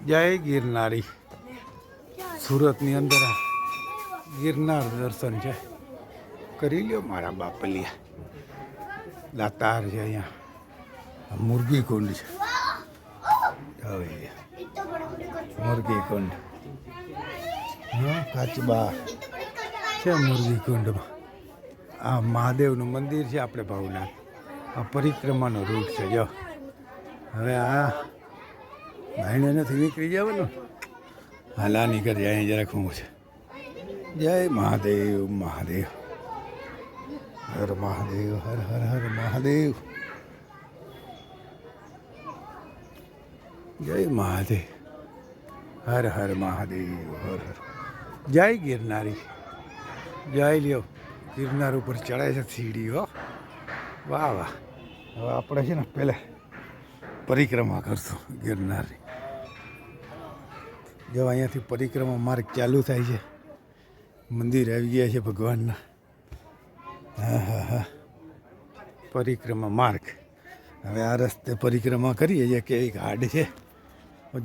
જય ગિરનારી. સુરતની અંદર આ ગિરનાર દર્શન છે, કરી લ્યો મારા બાપલિયા. દાતાર છે, અહીંયા મુરગી કુંડ છે. હવે મુરગી કુંડ, હા કાચબા છે મુરગી કુંડમાં. આ મહાદેવનું મંદિર છે આપણે ભાવનાથ. આ પરિક્રમાનો રૂટ છે. જો હવે આ ભાઈને નથી નીકળી જવાનું. હાલા નીકળી જાય જરાક હું છે. જય મહાદેવ મહાદેવ, હર મહાદેવ, હર હર હર મહાદેવ, જય મહાદેવ, હર હર મહાદેવ, હર હર. જય ગિરનારી. જય લ્યો. ગિરનાર ઉપર ચડાય છે સીડીઓ. વાહ વાહ. હવે આપણે છે ને પહેલાં પરિક્રમા કરશું ગિરનારની. જો અહીંયાથી પરિક્રમા માર્ગ ચાલુ થાય છે. મંદિર આવી ગયા છે ભગવાનના. હા હા હા, પરિક્રમા માર્ગ. હવે આ રસ્તે પરિક્રમા કરીએ છીએ. કેવી ઘાટ છે.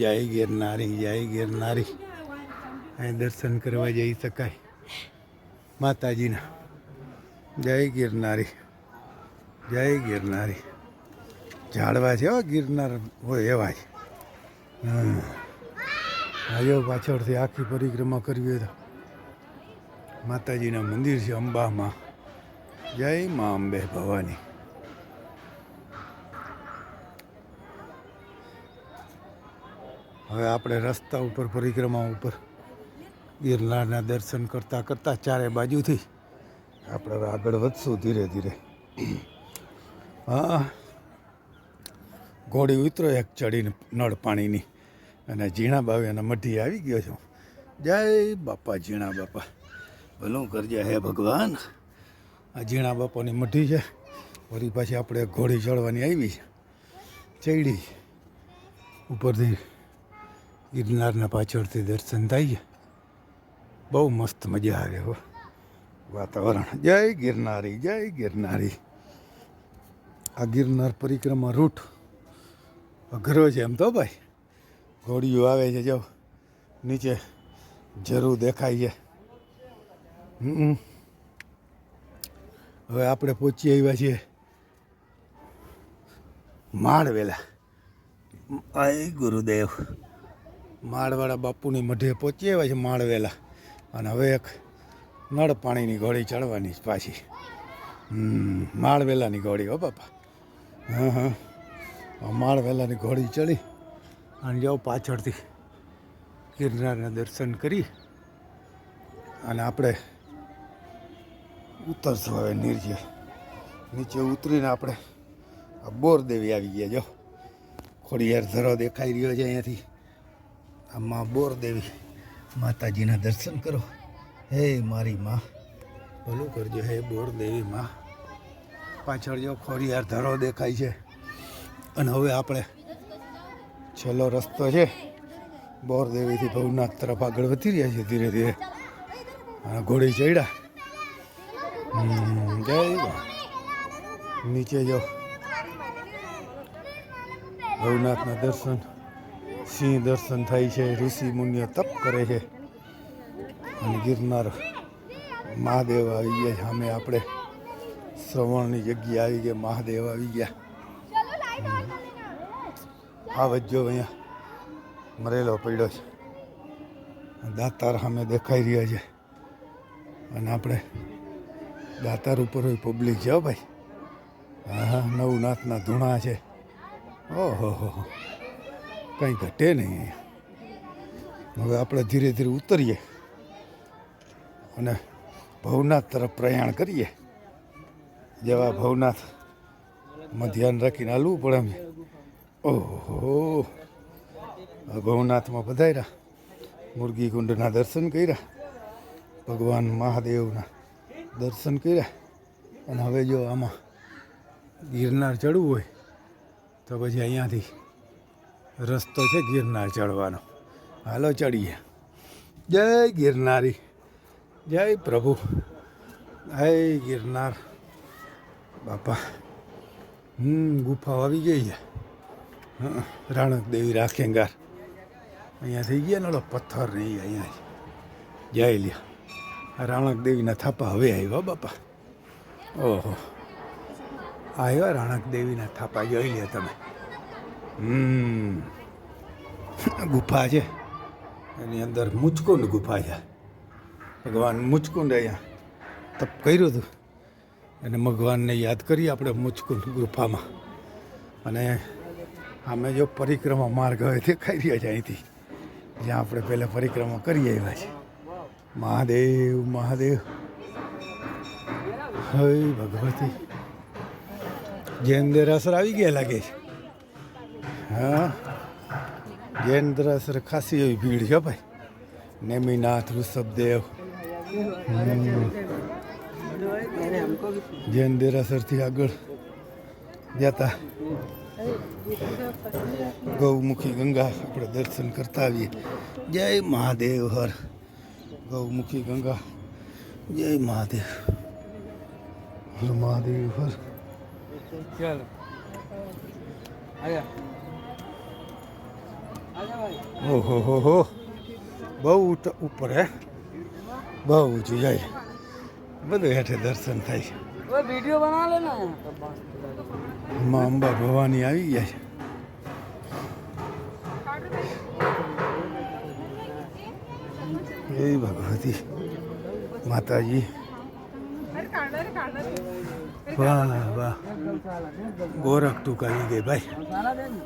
જય ગિરનારી, જય ગિરનારી. અહીં દર્શન કરવા જઈ શકાય માતાજીના. જય ગિરનારી, જય ગિરનારી. ઝાડવા છે હો ગિરનાર હોય એવા જ. આવ્યો પાછળથી આખી પરિક્રમા કરવી હોય તો માતાજીના મંદિર છે અંબામાં. જય મા અંબે ભવાની. હવે આપણે રસ્તા ઉપર પરિક્રમા ઉપર ગિરનારના દર્શન કરતાં કરતાં ચારે બાજુથી આપણે આગળ વધશું ધીરે ધીરે. હા, ઘોડી ઉતરો એક ચડીને નળ પાણીની, અને ઝીણા બાવીના મઢી આવી ગયો છું. જય બાપા ઝીણા બાપા, ભલું કરજે હે ભગવાન. આ ઝીણા બાપાની મઢી છે. વળી પાછી આપણે ઘોડી ચડવાની આવી છે. ચડી ઉપરથી ગિરનારના પાછળથી દર્શન થાય છે. બહુ મસ્ત મજા આવે હો વાતાવરણ. જય ગિરનારી, જય ગિરનારી. આ ગિરનાર પરિક્રમા રૂટ અઘરો છે એમ તો ભાઈ. ઘોડીઓ આવે છે, જો નીચે જરૂર દેખાય છે. હવે આપણે પહોંચી આવ્યા છીએ માળવેલા. આય ગુરુદેવ. માળવાળા બાપુની મઢે પહોંચી આવ્યા છે માળવેલા. અને હવે એક નળ પાણીની ઘોડી ચડવાની પાછી. માળવેલાની ઘોડી હો બાપા. હા હા, માળવેલાની ઘોડી ચડી અને જાઓ પાછળથી ગિરનારના દર્શન કરી અને આપણે ઉતરશું હવે નીચે. નીચે ઉતરીને આપણે આ બોરદેવી આવી ગયા. જો ખોડિયાર ધરો દેખાઈ રહ્યો છે અહીંયાથી. આમાં બોરદેવી માતાજીના દર્શન કરો. હે મારી માં, ભલું કરજો હે બોરદેવી માં. પાછળ જો ખોડિયાર ધરો દેખાય છે. અને હવે આપણે છેલ્લો રસ્તો છે બોરદેવીથી ભવનાથ તરફ આગળ વધી રહ્યા છીએ ધીરે ધીરે. અને ઘોડી ચડ્યા. જય નીચે જો ભવનાથના દર્શન, સિંહ દર્શન થાય છે. ઋષિ મુનિઓ તપ કરે છે. અને ગિરનાર મહાદેવ આવી ગયા સામે. આપણે શ્રવણની જગ્યા આવી ગઈ. મહાદેવ આવી ગયા. આ વચ્ચો અહીંયા મરેલો પડ્યો છે. દાતાર સામે દેખાઈ રહ્યા છે. અને આપણે દાતાર ઉપર હોય પબ્લિક છે ભાઈ. હા હા, નવનાથના ધૂણા છે. ઓહો હો, કંઈ ઘટે નહીં. હવે આપણે ધીરે ધીરે ઉતરીએ અને ભવનાથ તરફ પ્રયાણ કરીએ. જેવા ભવનાથમાં ધ્યાન રાખીને હાલવું પડે એમ. ઓહો, ભવનાથમાં પધાર્યા, મુરગી કુંડના દર્શન કર્યા, ભગવાન મહાદેવના દર્શન કર્યા. અને હવે જો આમાં ગિરનાર ચડવું હોય તો પછી અહીંયાથી રસ્તો છે ગિરનાર ચડવાનો. હાલો ચડીએ. જય ગિરનારી, જય પ્રભુ, જય ગિરનાર બાપા. ગુફાઓ આવી ગઈ છે. રાણક દેવી રાખેંગાર. અહીંયા થઈ ગયા ને ઓલો પથ્થર નહીં અહીંયા જય લ્યા રાણક દેવીના થાપા હવે આવ્યા બાપા. ઓહો આવ્યા રાણક દેવીના થાપા જોઈ લે તમે. ગુફા છે એની અંદર મુચકુંડ ગુફા છે. ભગવાન મુચકુંડ અહીંયા તપ કર્યું હતું અને ભગવાનને યાદ કરીએ આપણે મુચકુંડ ગુફામાં. અને અમે જો પરિક્રમા માર્ગ હવે દેખાઈ રહ્યા છે અહીંથી જ્યાં આપણે પહેલાં પરિક્રમા કરી આવ્યા છે. મહાદેવ મહાદેવ હે ભગવતી. જૈન દેરાસર આવી ગયા લાગે છે. હા જૈન દેરાસર ખાસી એવી ભીડ છે ભાઈ. નેમિનાથ ઋષભદેવ જૈન દેરાસરથી આગળ જતા ગૌમુખી ગંગા આપણે દર્શન કરતા આવીએ. જય મહાદેવ હર. ગૌમુખી ગંગા જય મહાદેવ હર મહાદેવ હર. ઓહો હો હો બહુ ઉપર હે બહુ ઊંચું જાય બધું હેઠે દર્શન થાય છે. વિડીયો બના લે ને. માં અંબા ભવાની આવી ગયા છે. એ ભગવતી માતાજી વાહ વાહ. ગોરખ ટૂંક આવી ગઈ ભાઈ.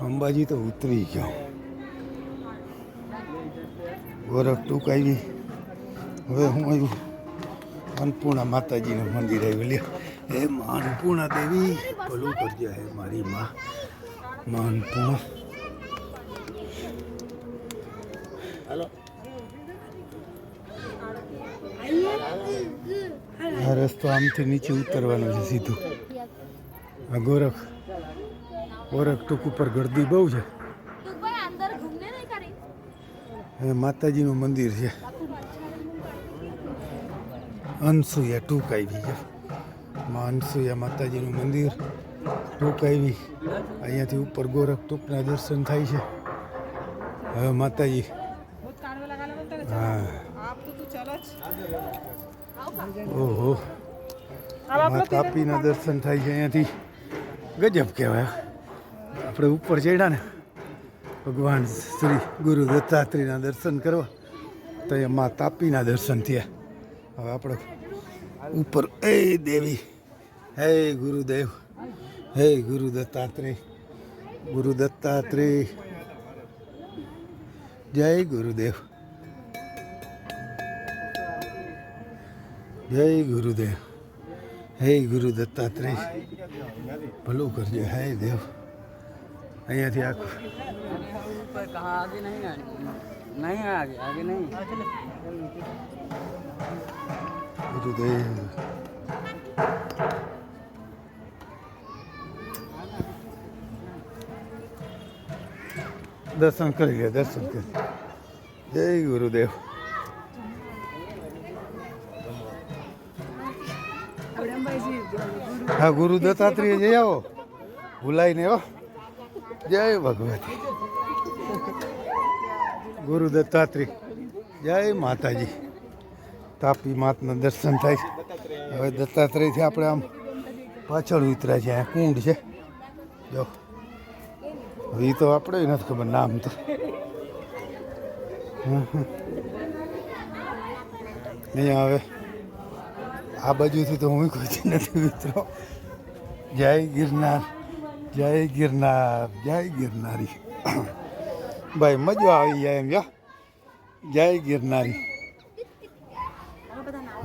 અંબાજી તો ઉતરી ગયો. ગોરખ ટૂંક આવી. હવે હું આવ્યું અન્નપૂર્ણા માતાજીનું મંદિર આવ્યું. લે હે મા અન્નપૂર્ણા દેવી ભલું કરજે. હે મારી મા અન્નપૂર્ણા. આ રસ્તો આમથી નીચે ઉતરવાનો છે સીધું. આ ગોરખ ટૂંક ઉપર ગરદી બહુ છે. એ માતાજીનું મંદિર છે. અનસુયા ટૂંક આવી છે. માં અનસુયા માતાજીનું મંદિર ટૂંક આવી. અહીંયાથી ઉપર ગોરખ ટૂંકના દર્શન થાય છે. હવે માતાજી હા ઓહો તાપીના દર્શન થાય છે અહીંયાથી. ગજબ કહેવાય. આપણે ઉપર ચડ્યા ને ભગવાન શ્રી ગુરુ દત્તાત્રેયના દર્શન કરવા તો એમાં તાપીના દર્શન થયા. હવે આપણે ઉપર એ દેવી હે ગુરુદેવ હે ગુરુ દત્તાત્રેય જય ગુરુદેવ જય ગુરુદેવ. હે ગુરુ દત્તાત્રેય ભલું કરજે. હે દેવ અહીંયાથી આખું ગુરુદેવ દર્શન કરી લે. દર્શન કરી. જય ગુરુદેવ. હા ગુરુ દત્તાત્રેય જઈ આવો ભૂલાય ને. હો જય ભગવતી ગુરુ દત્તાત્રેય જય માતાજી. તાપી માતના દર્શન થાય છે. હવે દત્તાત્રેયથી આપણે આમ પાછળ ઉતર્યા છે. અહીંયા કુંડ છે જો. હવે એ તો આપણે નથી ખબર નામ તો. અહીંયા હવે આ બાજુથી તો હું કોઈ નથી મિત્રો. જય ગિરનાર જય ગિરનાર જય ગિરનારી. ભાઈ મજા આવી જાય એમ. જય ગિરનારી.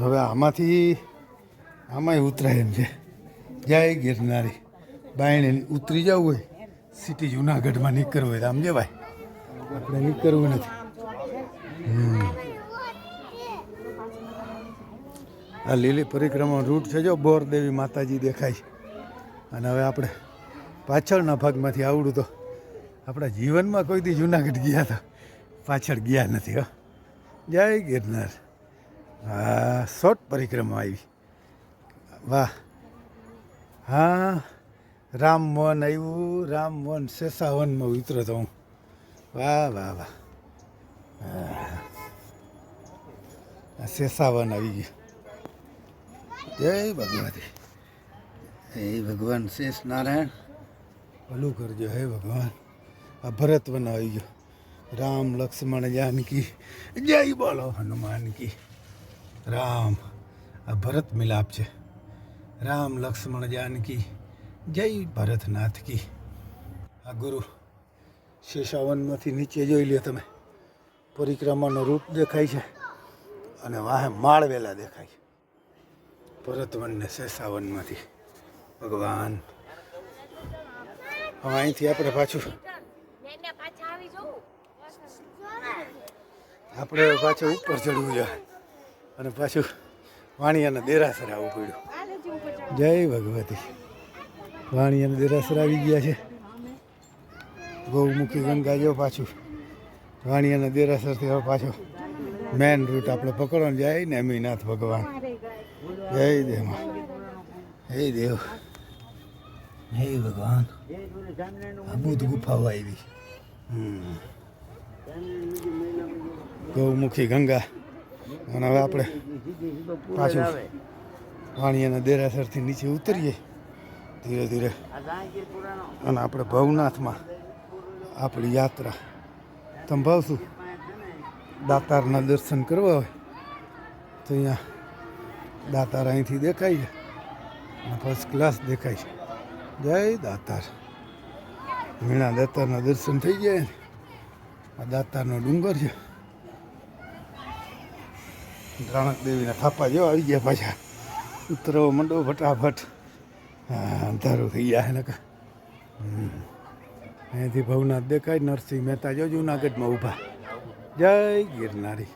હવે આમાંય ઉતરાય એમ છે. જય ગિરનારી. બાયણે ઉતરી જવું હોય સિટી જુનાગઢમાં નીકળવું હોય તો આમ જવાય. આપણે નીકળવું નથી. આ લીલી પરિક્રમા રૂટ છે જો. બોરદેવી માતાજી દેખાય છે. અને હવે આપણે પાછળના ભાગમાંથી આવડું તો આપણા જીવનમાં કોઈ દી જુનાગઢ ગયા તો પાછળ ગયા નથી. હો જય ગિરનાર. હા શોર્ટ પરિક્રમા આવી. વાહ. હા રામવન આવ્યું. રામવન શેષાવનમાં ઉતરો તો હું. વાહ વાહ વાહ. આ શેષાવન આવી ગયું. જય ભગવતી. હે ભગવાન શેષ નારાયણ ભલું કરજો. હે ભગવાન આ ભરત વન આવી ગયો. રામ લક્ષ્મણ જાનકી જય બોલો હનુમાન કી. રામ આ ભરત મિલાપ છે. રામ લક્ષ્મણ જાનકી જય ભરતનાથ કી. આ ગુરુ શેષાવનમાંથી નીચે જોઈ લ્યો તમે, પરિક્રમાનો રૂટ દેખાય છે અને વાહે માળવેલા દેખાય છે. ભરતવન ને શેષાવનમાંથી ભગવાન. હવે અહીંથી આપણે પાછું ઉપર ચડવું જોઈએ અને પાછું વાણિયાના દેરાસર આવવું પડ્યું. જય ભગવતી. વાણિયાના દેરાસર આવી ગયા છે. ગૌમુખી ગંગા જો પાછું વાણિયાના દેરાસરથી હવે પાછો મેન રૂટ આપણે પકડવાનું જાય ને અમીનાથ ભગવાન. જય દેવમાં. હે દેવ. હે ભગવાન. આ બુદ્ધ ગુફાઓ આવી. ગૌમુખી ગંગા. અને હવે આપણે પાછું વાણિયાના દેરાસરથી નીચે ઉતરીએ ધીરે ધીરે અને આપણે ભવનાથમાં આપણી યાત્રા સંભાવશું. દાતારના દર્શન કરવા હોય તો અહીંયા દાતાર અહીંથી દેખાય છે અને ફર્સ્ટ ક્લાસ દેખાય છે. જય દાતાર. મીણા દાતારના દર્શન થઈ જાય ને. આ દાતારનો ડુંગર છે. દ્રાણક દેવીના થાપા જેવા આવી ગયા પાછા. ઉતરવો મંડો ફટાફટ. હા અંધારું થઈ જાય ને. અહીંયાથી ભવનાથ દેખાય. નરસિંહ મહેતા જો જુનાગઢમાં ઊભા. જય ગિરનારી.